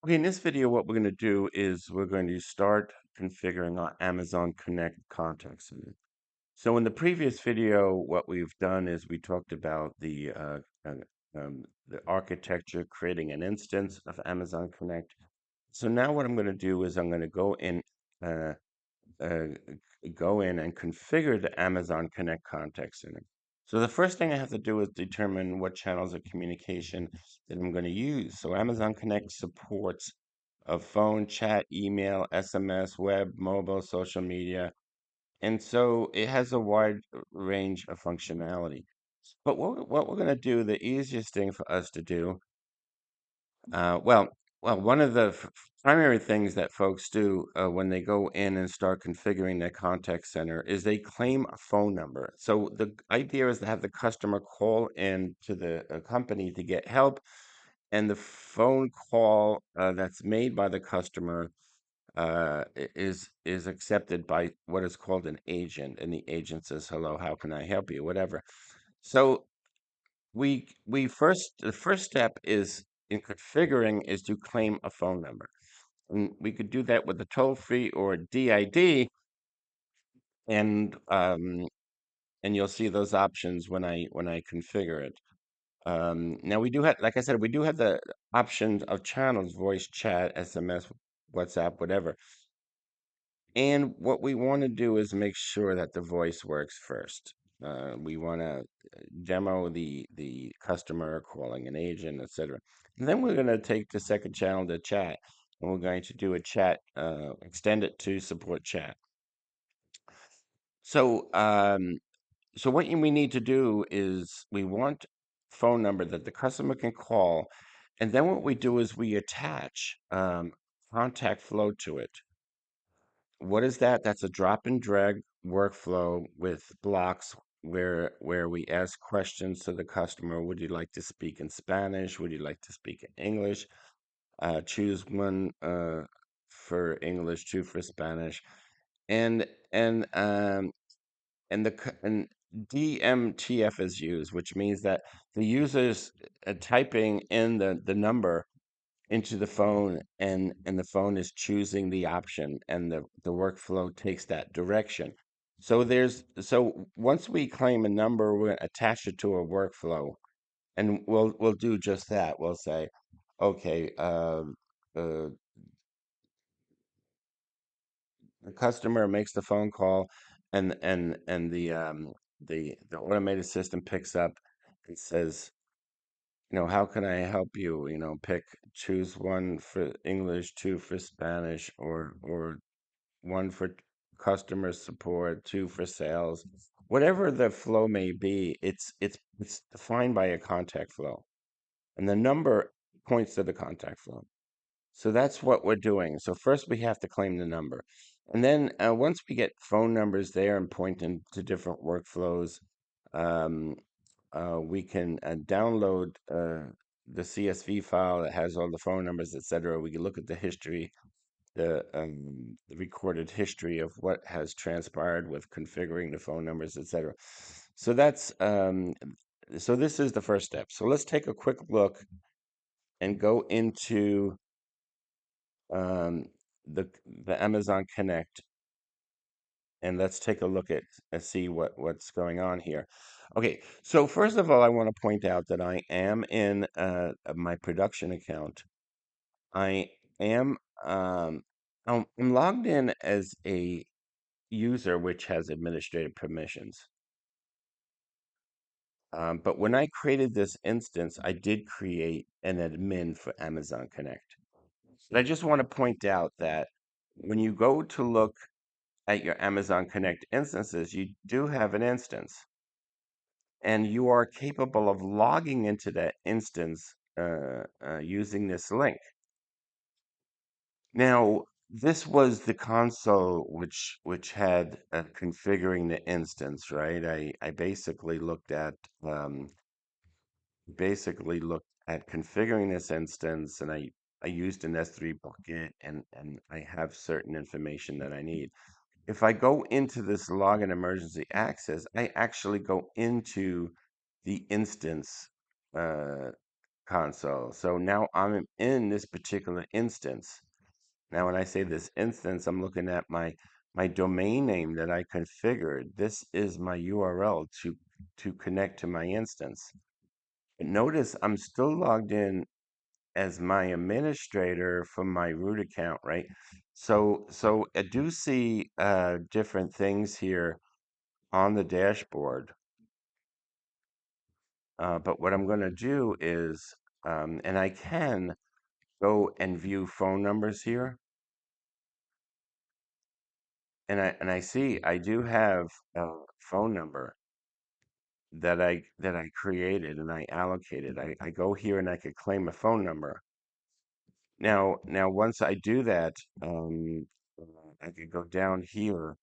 Okay, in this video, what we're going to do is we're going to start configuring our Amazon Connect contact center. So in the previous video, what we've done is we talked about the architecture, creating an instance of Amazon Connect. So now what I'm going to do is I'm going to uh, uh, go in and configure the Amazon Connect contact center. So the first thing I have to do is determine what channels of communication that I'm going to use. So Amazon Connect supports a phone, chat, email, SMS, web, mobile, social media, and so it has a wide range of functionality. But what we're going to do, the easiest thing for us to do uh, well, one of the primary things that folks do when they go in and start configuring their contact center is they claim a phone number. So the idea is to have the customer call in to the company to get help, and the phone call that's made by the customer is accepted by what is called an agent, and the agent says, "Hello, how can I help you?" Whatever. So we first the first step is in configuring is to claim a phone number. And we could do that with a toll free or a DID, and you'll see those options when I configure it. Now we do have, like I said, we do have the options of channels: voice, chat, SMS, WhatsApp, whatever. And what we want to do is make sure that the voice works first. We want to demo the customer calling an agent, etc. And then we're going to take the second channel to chat, and we're going to do a chat, extend it to support chat. So, what we need to do is we want phone number that the customer can call, and then what we do is we attach contact flow to it. What is that? That's a drop and drag workflow with blocks where we ask questions to the customer. Would you like to speak in Spanish? Would you like to speak in English? Choose one for English, two for Spanish, and and um and DMTF is used, which means that the user's typing in the number into the phone, and the phone is choosing the option, and the workflow takes that direction. So once we claim a number, we're going to attach it to a workflow, and we'll do just that. We'll say, okay, uh, the customer makes the phone call, and the automated system picks up and says, how can I help you? Choose one for English, two for Spanish, or one for customer support, two for sales. Whatever the flow may be, it's defined by a contact flow, and the number points to the contact flow. So that's what we're doing. So first we have to claim the number. And then once we get phone numbers there and point into different workflows, um, we can download the CSV file that has all the phone numbers, etc. We can look at the history, the recorded history of what has transpired with configuring the phone numbers, etc. So so this is the first step. So let's take a quick look and go into um, the Amazon Connect, and let's take a look at and see what's going on here. Okay, so first of all, I want to point out that I am in my production account. I am I'm logged in as a user which has administrative permissions. But when I created this instance, I did create an admin for Amazon Connect. But I just want to point out that when you go to look at your Amazon Connect instances, you do have an instance, and you are capable of logging into that instance using this link. Now, this was the console which had configuring the instance, right? I basically looked at configuring this instance, and I used an S3 bucket, and I have certain information that I need. If I go into this login emergency access, I actually go into the instance uh, console. So now I'm in this particular instance. Now, when I say this instance, I'm looking at my domain name that I configured. This is my URL to connect to my instance. But notice I'm still logged in as my administrator from my root account, right? So I do see different things here on the dashboard. But what I'm going to do is, and I can go and view phone numbers here, and I see I do have a phone number that I created and I allocated. I go here and I could claim a phone number. Now once I do that, I could go down here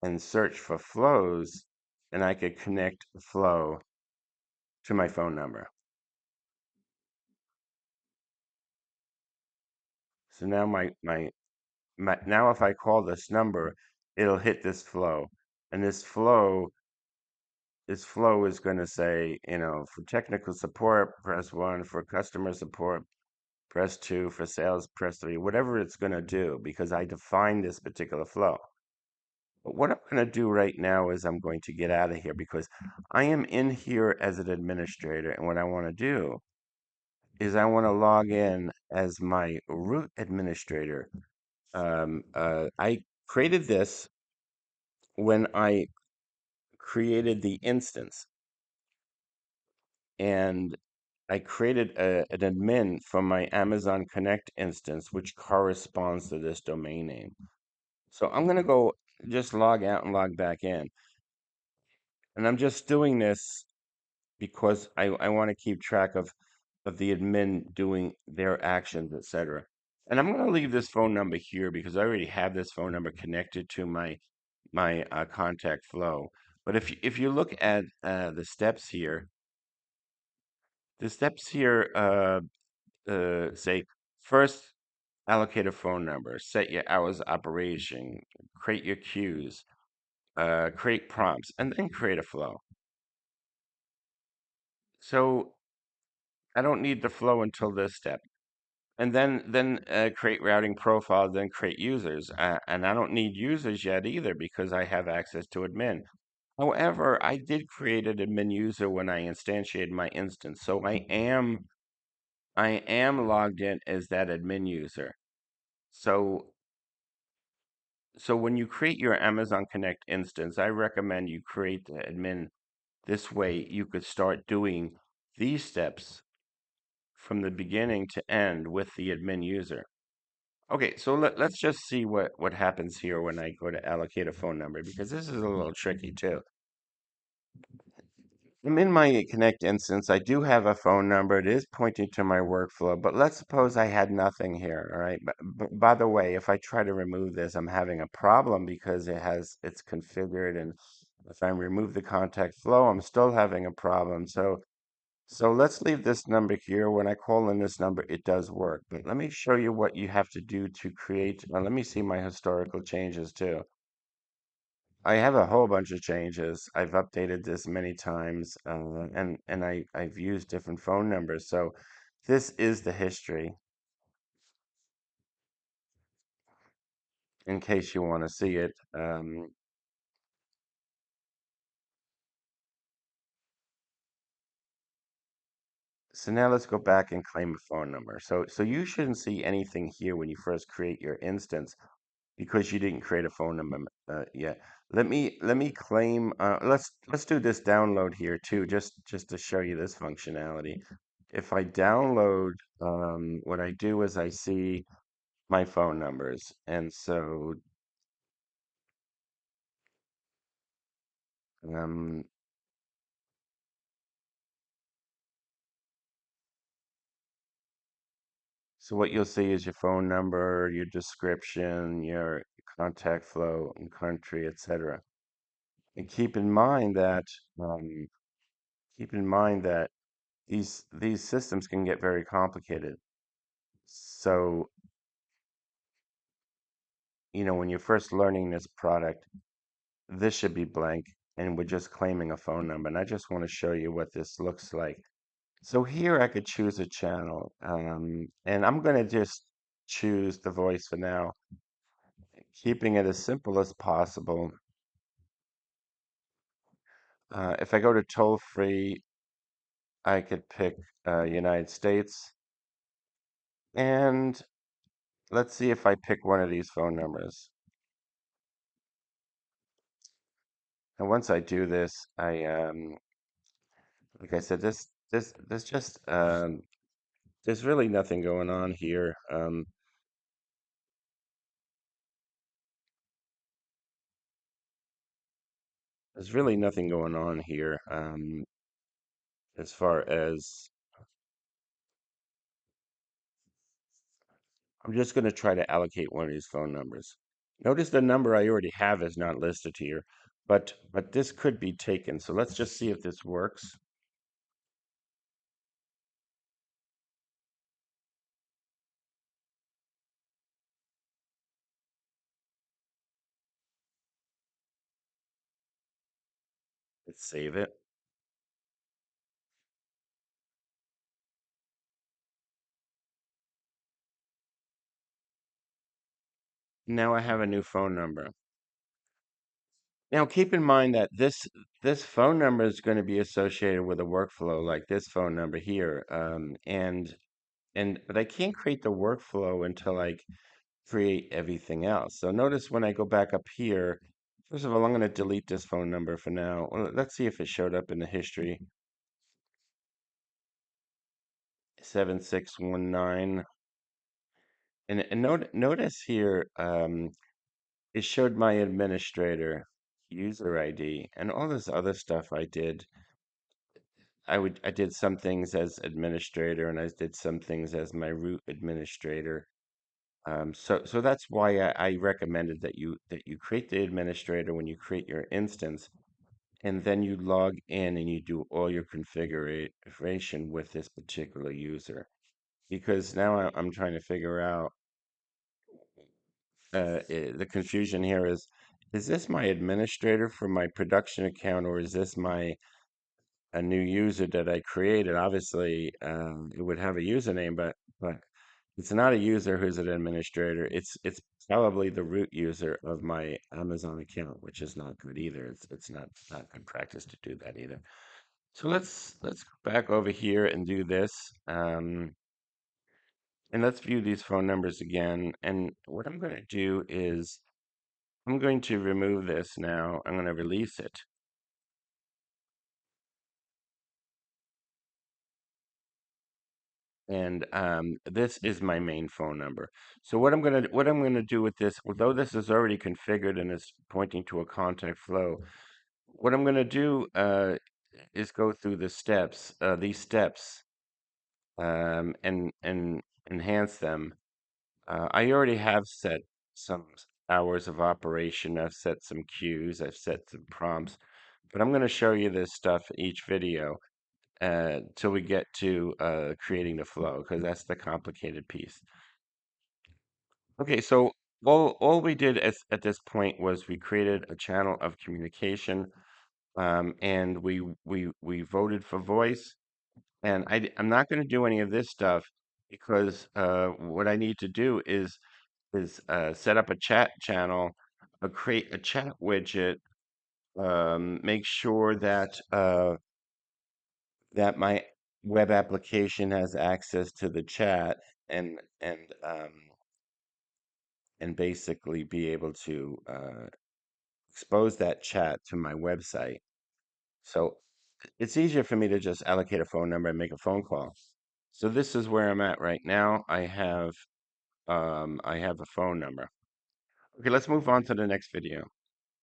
and search for flows, and I could connect the flow to my phone number. So now now if I call this number, it'll hit this flow, and this flow is going to say, for technical support, press 1; for customer support, press 2; for sales, press 3; whatever it's going to do, because I defined this particular flow. But what I'm going to do right now is I'm going to get out of here because I am in here as an administrator, and what I want to do is I want to log in as my root administrator. I created this when I created the instance, and I created an admin from my Amazon Connect instance, which corresponds to this domain name. So I'm going to go just log out and log back in. And I'm just doing this because I want to keep track of the admin doing their actions, etc. And I'm going to leave this phone number here because I already have this phone number connected to my contact flow. But if you look at the steps here, say first allocate a phone number, set your hours of operation, create your queues, create prompts, and then create a flow. So I don't need the flow until this step. And then create routing profiles, then create users. And I don't need users yet either because I have access to admin. However, I did create an admin user when I instantiated my instance. So I am logged in as that admin user. So so when you create your Amazon Connect instance, I recommend you create the admin. This way you could start doing these steps from the beginning to end with the admin user. Okay, so let's just see what happens here when I go to allocate a phone number, because this is a little tricky too. I'm in my Connect instance. I do have a phone number. It is pointing to my workflow, but let's suppose I had nothing here. All right. But by the way, if I try to remove this, I'm having a problem because it's configured, and if I remove the contact flow, I'm still having a problem. So let's leave this number here. When I call in this number, it does work. But let me show you what you have to do to create. Let me see my historical changes too. I have a whole bunch of changes. I've updated this many times, and I've used different phone numbers. So this is the history in case you want to see it. So now let's go back and claim a phone number. So you shouldn't see anything here when you first create your instance because you didn't create a phone number yet. Let me claim. Let's do this download here too, just to show you this functionality. If I download, what I do is I see my phone numbers, and um, so what you'll see is your phone number, your description, your contact flow and country, etc. And um, keep in mind that these systems can get very complicated. So, when you're first learning this product, this should be blank, and we're just claiming a phone number. And I just want to show you what this looks like. So here I could choose a channel, and I'm going to just choose the voice for now, keeping it as simple as possible. If I go to toll free, I could pick United States, and let's see if I pick one of these phone numbers. And once I do this, like I said, this just there's really nothing going on here. There's really nothing going on here as far as I'm just going to try to allocate one of these phone numbers. Notice the number I already have is not listed here, but this could be taken. So let's just see if this works. Let's save it. Now I have a new phone number. Now keep in mind that this phone number is going to be associated with a workflow like this phone number here. And but I can't create the workflow until I create everything else. So notice when I go back up here, first of all, I'm going to delete this phone number for now. Well, let's see if it showed up in the history. 7619. And notice here, it showed my administrator user ID and all this other stuff I did. I did some things as administrator and I did some things as my root administrator. So that's why I recommended that you create the administrator when you create your instance, and then you log in and you do all your configuration with this particular user. Because now I'm trying to figure out the confusion here is this my administrator for my production account or is this my a new user that I created? Obviously, it would have a username, but it's not a user who's an administrator. It's probably the root user of my Amazon account, which is not good either. It's not good practice to do that either. So let's go back over here and do this. And let's view these phone numbers again. And what I'm going to do is I'm going to remove this now. I'm going to release it. And this is my main phone number. So what I'm gonna do with this, although this is already configured and is pointing to a contact flow, what I'm gonna do is go through these steps, and enhance them. I already have set some hours of operation. I've set some queues. I've set some prompts, but I'm gonna show you this stuff each video till we get to creating the flow, because that's the complicated piece. Okay, so all we did at this point was we created a channel of communication, and we voted for voice. And I'm not going to do any of this stuff because what I need to do is set up a chat channel, create a chat widget, make sure that my web application has access to the chat and basically be able to expose that chat to my website. So it's easier for me to just allocate a phone number and make a phone call. So this is where I'm at right now. I have a phone number. Okay, let's move on to the next video.